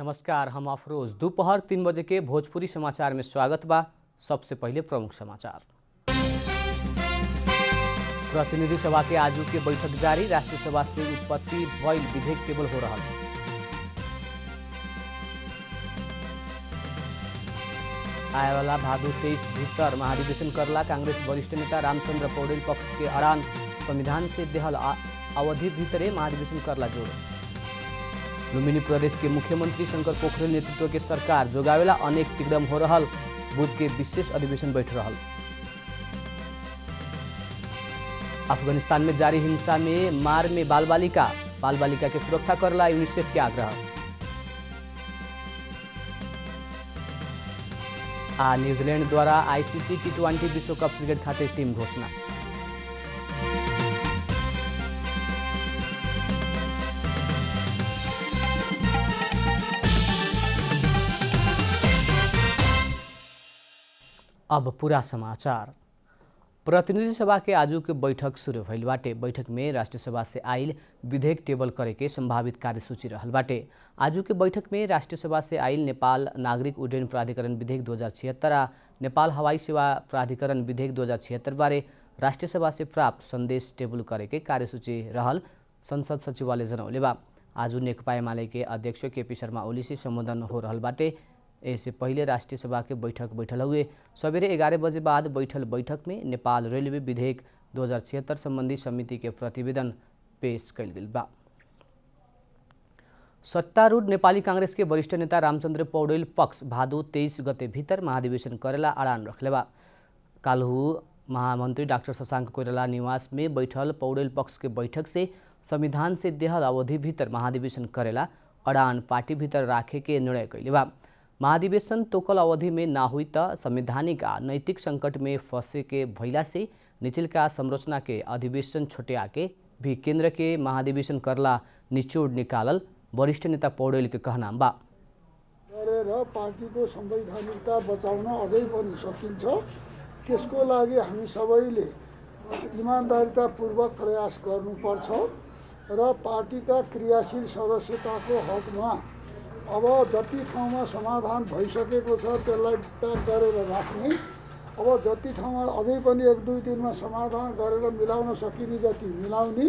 नमस्कार, हम अफरोज। दोपहर 3 बजे के भोजपुरी समाचार में स्वागत बा। सबसे पहले प्रमुख समाचार। प्रतिनिधि सभा के आजू के बैठक जारी। राष्ट्रीय सभा से उत्पत्ति भइल विधेयक टेबल हो रहा। आए वाला भादो 23 भीतर महाधिवेशन करला। कांग्रेस वरिष्ठ नेता रामचंद्र पौडेल पक्ष के अड़ान। संविधान से देहल अवधि भीतरे महाधिवेशन करला जोड़। लुम्बिनी प्रदेश के मुख्यमंत्री शंकर पोखरेल नेतृत्व के सरकार जोगावेला अनेक तिगड़म हो रहल। बुध के विशेष अधिवेशन बैठ रहल। अफगानिस्तान में जारी हिंसा में मार में बाल बालिका के सुरक्षा करला यूनिसेफ के आग्रह। न्यूजीलैंड द्वारा आईसीसी T20 विश्व कप क्रिकेट खातिर टीम घोषणा। अब पूरा समाचार। प्रतिनिधि सभा के आजू के बैठक शुरू भइल बाटे। बैठक में राष्ट्रीय सभा से आइल विधेयक टेबल करे के संभावित कार्यसूची रहल बाटे। आजू के बैठक में राष्ट्रीय सभा से आइल नेपाल नागरिक उड्डयन प्राधिकरण विधेयक 2076 आ नेपाल हवाई सेवा प्राधिकरण विधेयक 2076 बारे राष्ट्रीय सभा से प्राप्त संदेश टेबल करे के कार्यसूची रहल संसद सचिवालय जनौले बा। आजू नेकपा एमाले के अध्यक्ष केपी शर्मा ओली से संबोधन हो रहल बाटे। इससे पहले राष्ट्रीय सभा के बैठक बैठल हुए सवेरे 11 बजे बाद बैठक में नेपाल रेलवे विधेयक 2076 संबंधी समिति के प्रतिवेदन पेश कइल गेल बा। सत्तारूढ़ नेपाली कांग्रेस के वरिष्ठ नेता रामचंद्र पौडेल पक्ष भादो 23 गते भीतर महाधिवेशन करेला अड़ान रखले बा। काल्हू महामंत्री डाक्टर शशांक कोइराला निवास में बैठल पौडेल पक्ष के बैठक से संविधान से देहल अवधि भीतर महाधिवेशन करेला अड़ान पार्टी भीतर राखे के निर्णय कइले बा। महाधिवेशन तोकल अवधि में ना हुई त संवैधानिक आ नैतिक संकट में फंसे के भइला से निचलका संरचना के अधिवेशन छोटिया के भी केंद्र के महाधिवेशन करला निचोड़ निकालल वरिष्ठ नेता पौडेल के कहना बा। पार्टीको संवैधानिकता बचाउन अझै पनि सकिन्छ। त्यसको लागि हामी सबैले इमानदारीतापूर्वक प्रयास गर्नुपर्छ र पार्टीका क्रियाशील सदस्यताको हकमा अब जति ठाउँमा समाधान भइसकेको छ त्यसलाई प्याक गरेर राख्ने। अब जति ठाउँमा अझै पनि 1-2 दिनमा समाधान गरेर मिलाउन सकिने जति मिलाउने,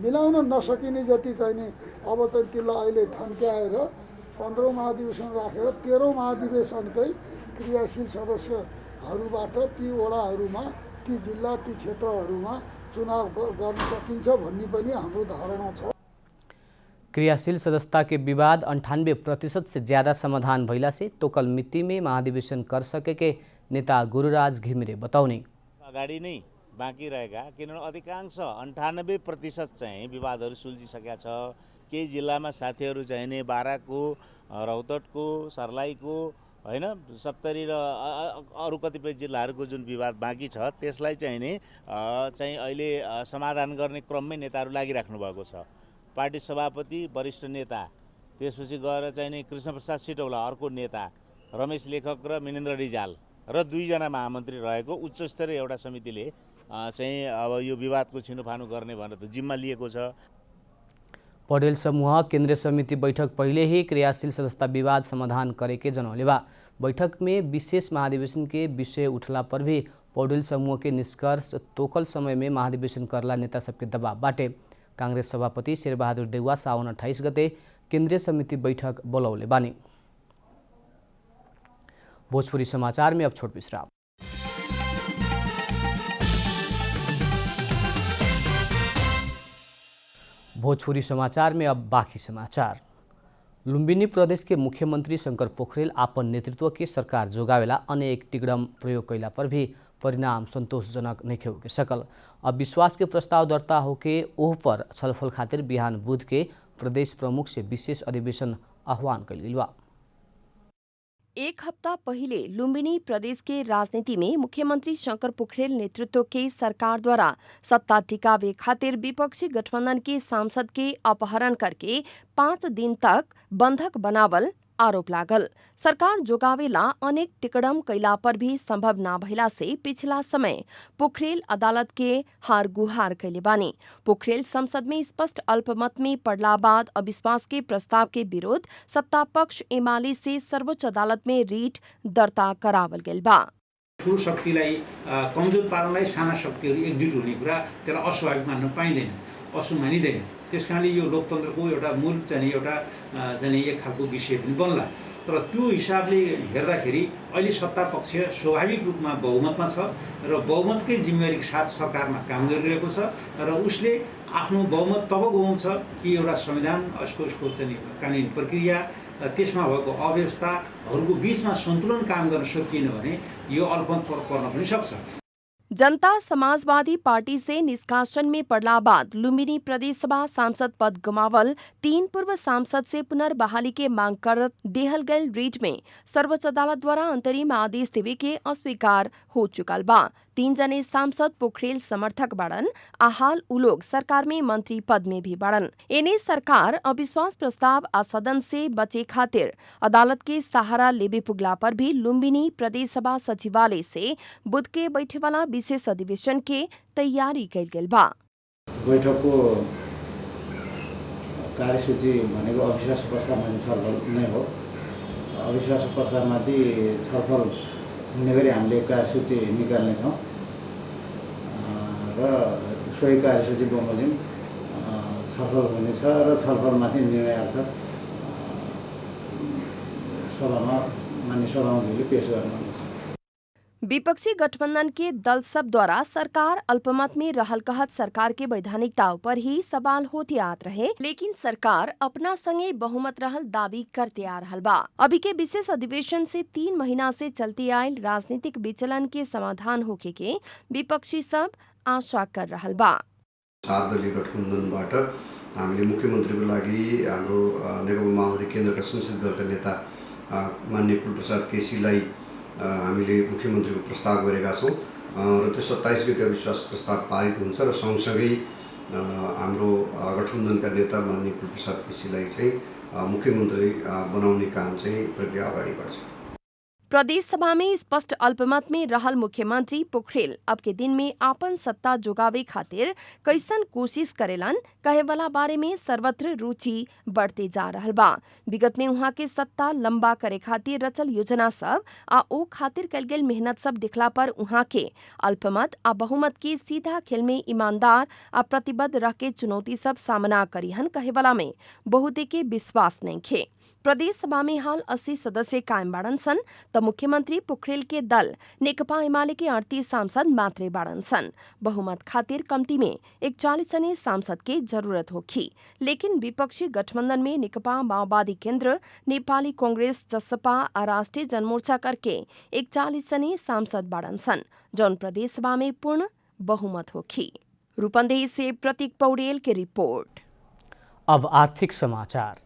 मिलाउन नसकिने जति चाहिँ नि अब चाहिँ त्यसलाई अहिले थन्क्याएर 15औं महाधिवेशन राखेर 13औं महाधिवेशनकै क्रियाशील सदस्यहरूबाट ती वडाहरूमा, ती जिल्ला, ती क्षेत्रहरूमा चुनाव गर्न सकिन्छ भन्ने पनि हाम्रो धारणा छ। क्रियाशील सदस्यता के विवाद 98% से ज्यादा समाधान भइला से तोकल मिति में महाधिवेशन कर सके के नेता गुरुराज घिमिरे बताउने। अगाडि नै बाँकी रहेका किनभने अधिकांश 98% चाहिँ विवादहरू सुल्झिसकेका छ। केही जिल्लामा साथीहरू चाहिँ नि बाराको, रौतहटको, सर्लाहीको हैन, सप्तरी र अरू कतिपय जिल्लाहरूको जुन विवाद बाँकी छ त्यसलाई चाहिँ नि अहिले समाधान गर्ने क्रममै नेताहरू लागिराख्नु भएको छ। पार्टी सभापति वरिष्ठ नेता, त्यसपछि गएर चाहिँ नि कृष्णप्रसाद सिटौला अर्को नेता, रमेश लेखक र मिनेन्द्र रिजाल र 2 जना महामन्त्री रहेको उच्च स्तरीय एउटा समितिले चाहिँ अब यो विवादको छिनोफानो गर्ने भनेर जिम्मा लिएको छ। पौडेल समूह केंद्रीय समिति बैठक पहले ही क्रियाशील सदस्यता विवाद समाधान करे के जनौले बा। बैठक में विशेष महाधिवेशन के विषय उठला पर भी पौडेल समूह के निष्कर्ष तोकल समय में महाधिवेशन करला नेता सबके दबाव बाटे। कांग्रेस सभापति शेरबहादुर देउवा साउन 28 गते केंद्रीय समिति बैठक बोलौले बानी। भोजपुरी समाचार में अब छोट विश्राम। भोजपुरी समाचार में अब बाकी समाचार। लुम्बिनी प्रदेश के मुख्यमंत्री शंकर पोखरेल आपन नेतृत्व के सरकार जोगावेला अनेक टिगड़म प्रयोग कैला पर भी परिणाम संतोषजनक नहीं हो सकल। अब विश्वास के प्रस्ताव दर्ता होके ओह पर छलफल खातिर बिहान बुध के प्रदेश प्रमुख से विशेष अधिवेशन आह्वान कइल गेल बा। एक हफ्ता पहिले लुम्बिनी प्रदेश के राजनीति में मुख्यमंत्री शंकर पोखरेल नेतृत्व के सरकार द्वारा सत्ता टिकावे खातिर विपक्षी गठबंधन के सांसद के अपहरण करके 5 दिन तक बंधक बनावल आरोप लागल। सरकार जोगावेला अनेक टिकड़म कैला पर भी संभव ना भइला से पिछला समय पोखरेल अदालत के हार गुहार कैले बानी। पोखरेल संसद में स्पष्ट अल्पमत में पड़ला बाद अविश्वास के प्रस्ताव के विरोध सत्ता पक्ष एमाले से सर्वोच्च अदालत में रिट दर्ता करावल गेल बा। ठुलो शक्तिलाई कमजोर पार्नलाई साना शक्तिहरू एकजुट हुने कुरा त्यसलाई अस्वाभाविक मान्न पाइँदैन, अशुभ मानिँदैन। त्यसकारणले यो लोकतन्त्रको एउटा मूल चाहिँ एउटा एक खालको विषय पनि बन्ला। तर त्यो हिसाबले हेर्दाखेरि अहिले सत्ता पक्ष स्वाभाविक रूपमा बहुमतमा छ र बहुमतकै जिम्मेवारीको साथ सरकारमा काम गरिरहेको छ र उसले आफ्नो बहुमत तब गुमाउँछ कि एउटा संविधान उसको चाहिँ कानुनी प्रक्रिया त्यसमा भएको अव्यवस्थाहरूको बीचमा सन्तुलन काम गर्न सकिएन भने यो अल्पमत पर्न पनि सक्छ। जनता समाजवादी पार्टी से निष्कासन में पड़ला बाद लुम्बिनी प्रदेश सभा सांसद पद गुमावल 3 पूर्व सांसद से पुनर्बहाली के मांग कर देहल गयल रिट में सर्वोच्च अदालत द्वारा अंतरिम आदेश देवे के अस्वीकार हो चुकल बा। 3 जने सांसद पोखरेल समर्थक बाड़न आ हाल उ लोग सरकार में मंत्री पद में भी बाड़न। एने सरकार अविश्वास प्रस्ताव आ सदन से बचे खातिर अदालत के सहारा लेबे पुगला पर भी लुम्बिनी प्रदेश सभा सचिवालय से बुध के बैठे वाला विशेष अधिवेशन के तैयारी कैल गेल बा। बैठकको कार्यसूची भनेको अविश्वास प्रस्तावमाथि छलफल नै हो। अविश्वास प्रस्तावमाथि छलफल हुने गरी हामीले कार्यसूची निकाल्नेछौँ र सोही कार्यसूची बमोजिम छलफल हुनेछ र छलफलमाथि निर्णयार्थ सभामा माननीय सभामुखले पेश गर्नुहुनेछ। विपक्षी गठबंधन के दल सब द्वारा सरकार अल्पमत में रहल कहत सरकार के वैधानिकता पर ही सवाल होते आत रहे, लेकिन सरकार अपना संगे बहुमत रहल दावी करते आ रहल बा। अभी के विशेष अधिवेशन से 3 महीना से चलते आयल राजनीतिक विचलन के समाधान होके के विपक्षी सब आशा कर रहल बा। 7 दलीय गठबन्धनबाट हामीले मुख्यमन्त्रीको लागि हाम्रो नेकपा माओवादी केन्द्रका संसदीय दलका नेता माननीय कुलप्रसाद केसीलाई हामीले मुख्यमन्त्रीको प्रस्ताव गरेका छौँ र त्यो 27 गते अविश्वास प्रस्ताव पारित हुन्छ र सँगसँगै हाम्रो गठबन्धनका नेता माननीय कुलप्रसाद केसीलाई चाहिँ मुख्यमन्त्री बनाउने काम चाहिँ प्रक्रिया अगाडि बढ्छ। प्रदेश सभा में स्पष्ट अल्पमत में रहल मुख्यमंत्री पोखरेल अब के दिन में आपन सत्ता जोगावे खातिर कैसन कोशिश करेलन कहे वाला बारे में सर्वत्र रुचि बढ़ते जा रहल बा। विगत में उहाँ के सत्ता लंबा करे खातिर रचल योजना सब आ ओ खातिर कल गेल मेहनत सब दिखला पर उहाँ के अल्पमत आ बहुमत की सीधा खेल में ईमानदार आ प्रतिबद्ध रह के चुनौती सब सामना करिहन कहे वाला में बहुते के विश्वास नहीं खे। प्रदेश सभा में हाल 80 सदस्य कायम बाड़न सन त मुख्यमंत्री पोखरेल के दल नेकपा एमाले के 38 सांसद मात्रे बाड़न सन। बहुमत खातिर कमती में 41 जने सांसद के जरूरत होखी, लेकिन विपक्षी गठबंधन में नेकपा माओवादी केन्द्र, नेपाली कांग्रेस, जसपा आ राष्ट्रिय जनमोर्चा करके 41 जने सांसद बाड़न सन, जौन प्रदेश सभा में पूर्ण बहुमत होखी। रूपन्देही से प्रतीक पौडेल की रिपोर्ट। अब आर्थिक समाचार।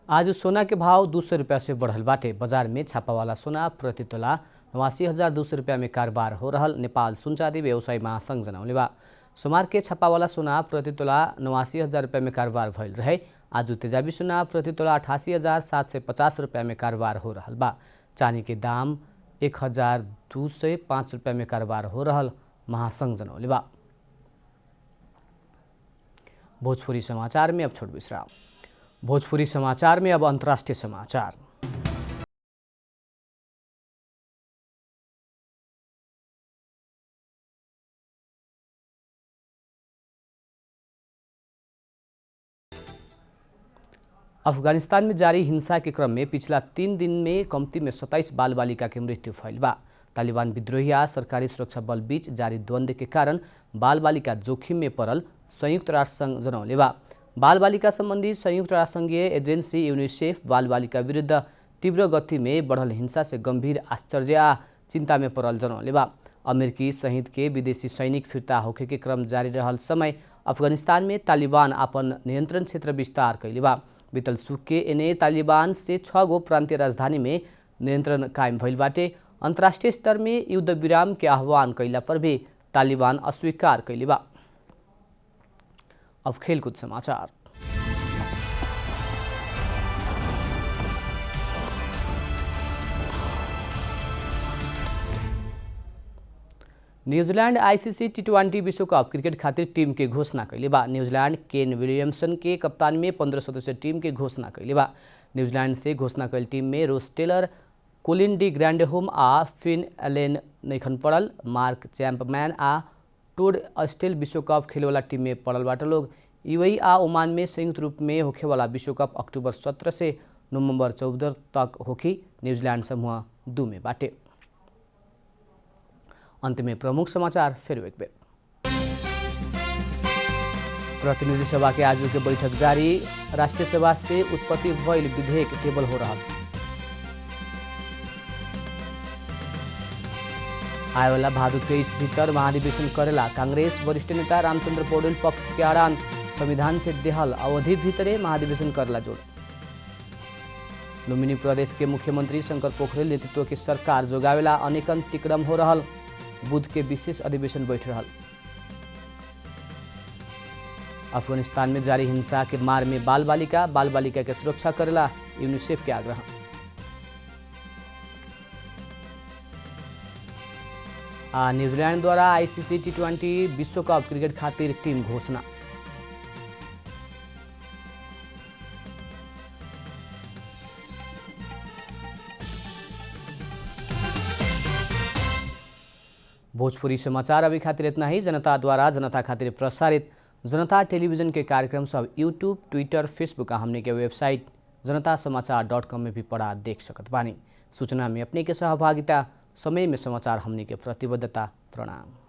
आज सोना के भाव 200 रुपया से बढ़ल बाटे। बाजार में छापावाला सोना प्रति तोला 89,200 रुपया में कारोबार हो रहल नेपाल सुनचाँदी व्यवसायी महासंघ जनौले बा। सोमवार के छापावाला सोना प्रति तोला 89,000 रुपया में कारोबार भइल रहे। आज तेजाबी सोना प्रति तोला 88,750 रुपया में कारोबार हो रहल बा। चांदी के दाम 1,205 रुपया में कारोबार हो रहल महासंघ जनौले बा। भोजपुरी समाचार में अब छोट विश्राम। भोजपुरी समाचार में अब अंतर्राष्ट्रीय समाचार। अफगानिस्तान में जारी हिंसा के क्रम में पिछला 3 दिन में कम्ती में 27 बाल बालिका की मृत्यु भइल बा। तालिबान विद्रोही आ सरकारी सुरक्षा बल बीच जारी द्वंद्व के कारण बाल बालिका जोखिम में पड़ल संयुक्त राष्ट्र संघ जनौले बा। बाल बालिका संबंधी संयुक्त राष्ट्र संघीय एजेंसी यूनिसेफ बाल बालिका विरुद्ध तीव्र गति में बढ़ल हिंसा से गंभीर आश्चर्य आ चिंता में पड़ल जनौले बा। अमेरिकी सहित के विदेशी सैनिक फिर्ता होखे के क्रम जारी रहल समय अफगानिस्तान में तालिबान अपन नियंत्रण क्षेत्र विस्तार कैले बा। बीतल सुख के एने तालिबान से 6 गो प्रांतीय राजधानी में नियंत्रण कायम भइल बाटे। अंतर्राष्ट्रीय स्तर में युद्ध विराम के आह्वान कैला पर भी तालिबान अस्वीकार कैले बा। अब खेलकूद समाचार। न्यूजीलैंड आईसीसी टी20 विश्व कप क्रिकेट खातिर टीम के घोषणा कैले बा। न्यूजीलैंड केन विलियमसन के कप्तान में 15 सदस्यीय टीम के घोषणा कैले बा। न्यूजीलैंड से घोषणा कैल टीम में रोस टेलर, कोलिन डी ग्रांडहोम आ फिन एलेन नैखन पड़ल। मार्क चैम्पमैन आ टोड अस्टेल विश्व कप खेलेवाला टीम में पड़ल बाटे लोग। यूएई आ ओमान में संयुक्त रूप में होखेवाला विश्व कप अक्टूबर 17 से नवंबर 14 तक होखी। न्यूजीलैंड समूह 2 में बाटे। अंत में प्रमुख समाचार फिर एक बेर। प्रतिनिधि सभा के आज के बैठक जारी। राष्ट्रीय सभा से उत्पत्ति भइल विधेयक टेबल हो रहा। आएवाला भादु 23 भीतर महाधिवेशन करेला कांग्रेस वरिष्ठ नेता रामचंद्र पौडेल पक्ष के आड़ान। संविधान से देहल अवधि भीतरे महाधिवेशन करेला जोड़। लुम्बिनी प्रदेश के मुख्यमंत्री शंकर पोखरेल नेतृत्व की सरकार जोगावेला अनेकन टिक्रम हो रहल। बुध के विशेष अधिवेशन बैठ रहल। अफगानिस्तान में जारी हिंसा के मार में बाल बालिका के सुरक्षा करेला यूनिसेफ के आग्रह। न्यूजीलैंड द्वारा आईसीसी टी20 विश्व कप क्रिकेट खातिर टीम घोषणा। भोजपुरी समाचार अभी खातिर इतना ही। जनता द्वारा जनता खातिर प्रसारित जनता टेलीविजन के कार्यक्रम सब यूट्यूब, ट्विटर, फेसबुक आ हमने के वेबसाइट जनतासमाचार.com में भी पढ़ा देख सकत बानी। सूचना में अपने के सहभागिता, समय में समाचार हमने के प्रतिबद्धता। प्रणाम।